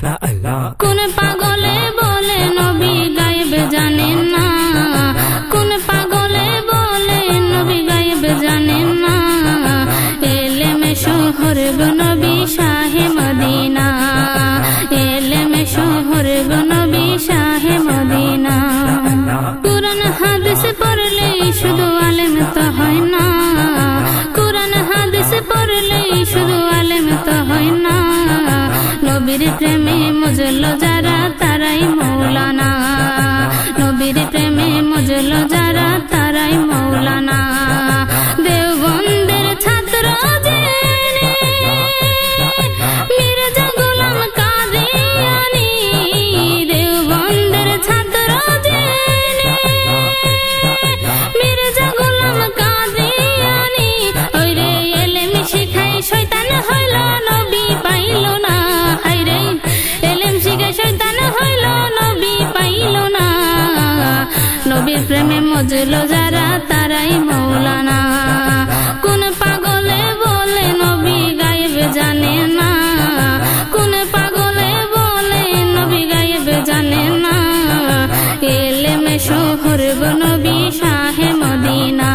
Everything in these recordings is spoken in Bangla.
কোন পাগলে বলে নবী গায়েব জানেন না, কোন পাগলে বলে নবী গায়েব জানেন না। এলেমে শহর গো নবী শাহে মদিনা, এলেমে শহর গো নবী শাহে মদিনা। কুরআন হাদিস পড়লেই শুধু আলেম তো হয় না, কুরআন হাদিস পড়লেই শুধু আলেম তো হয় না। নবীর প্রেমে মজলো যারা তারাই মৌলানা, নবীর প্রেমে মজলো যারা তারাই মৌলানা। দেওবন্দের ছাত্র জেনে মির্জা গোলাম কাদিয়ানী, দেওবন্দের ছাত্র জেনে মির্জা গোলাম কাদিয়ানী। ওরে এলেম শিখাই শয়তান হইল নবী পাইল না, হায়রে এলেম শিখাই শয়তান হইল নবী পাইল না। নবীর প্রেমে মজলো যারা তারাই মৌলানা। কোন পাগলে বলে নবী গায়েব জানে না, কোন পাগলে বলে নবী গায়েব জানে না। এলেমে শহর গো নবী শাহে মদিনা,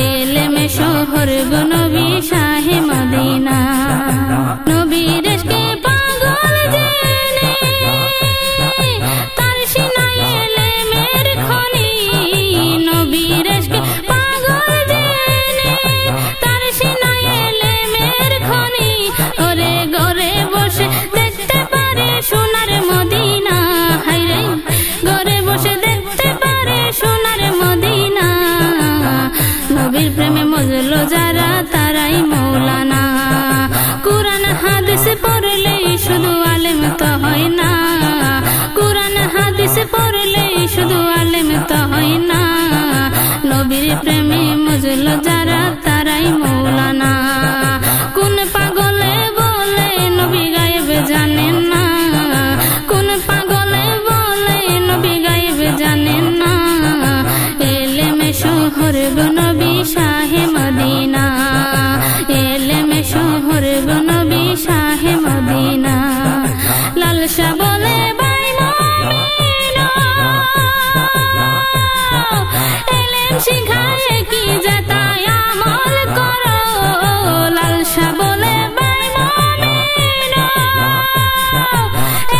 এলেমে শহর গো নবী শাহে মদিনা। নবীর ইশকে পাগল জেনে তার সিনায় এলেমের খনি, নবীর ইশকে পাগল জেনে তার সিনায় এলেমের খনি। ওরে ঘরে বসে দেখতে পারে সোনার মদিনা, হায়রে ঘরে বসে দেখতে পারে সোনার মদিনা। নবীর প্রেমে মজলো যারা তারাই মৌলানা। কুরআন হাদিস পড়লেই শুধু আলেম তো হয় না, কুরআন হাদিস পড়লেই শুধু আলেম তো হয় না। নবীর প্রেমে মজলো যারা তারাই মৌলানা। কোন পাগলে বলে নবী গায়েব জানেন না, কোন পাগলে বলে নবী গায়েব জানেন না। এলেমে শহর গো নবী শাহে মদিনা, এলেমে শহর গো নবী শাহে মদিনা। লালসা বলে ভাই মুমিন এলেম শিখায় কি যেতায় আমল করো, লালসা বলে ভাই মুমিন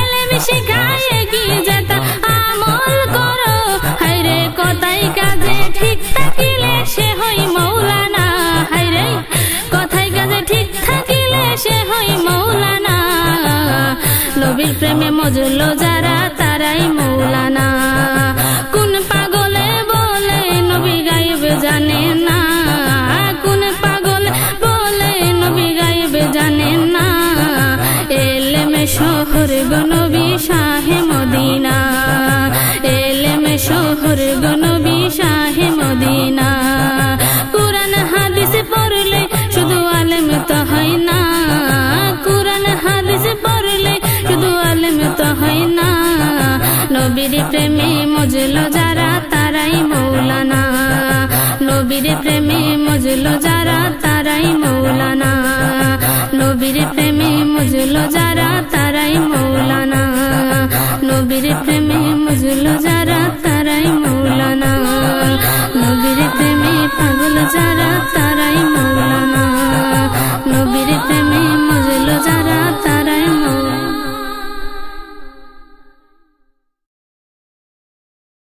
এলেম শিখায় কি যেতা আমল করো। হায়রে কথায় কাজে ঠিক থাকিলে সে হই মৌলানা, হায়রে কথায় কাজে ঠিক থাকিলে সে হই মৌলানা। নবীর প্রেমে মজলো যারা তারাই মৌলানা। কোন পাগলে বলে নবী গায়েব জানে না, কোন পাগলে বলে নবী গায়েব জানে না। এলেমে শহর গো নবী শাহে মদিনা, এলেমে শহর গো নবী শাহে মদিনা। কুরআন হাদিস পড়লে শুধু আলেম তো হয় না, কুরআন হাদিস পড়লে শুধু আলেম তো হয় না। নবীর প্রেমে মজলো যারা তারাই মৌলানা, নবীর প্রেমে মজলো যারা তারাই মৌলানা। নবীর প্রেমে মজলো যারা তারাই মৌলানা, নবীর প্রেমে মজলো যারা তারাই মৌলানা। নবীর প্রেমে পাগল যারা তারাই মৌলানা, নবীর প্রেমে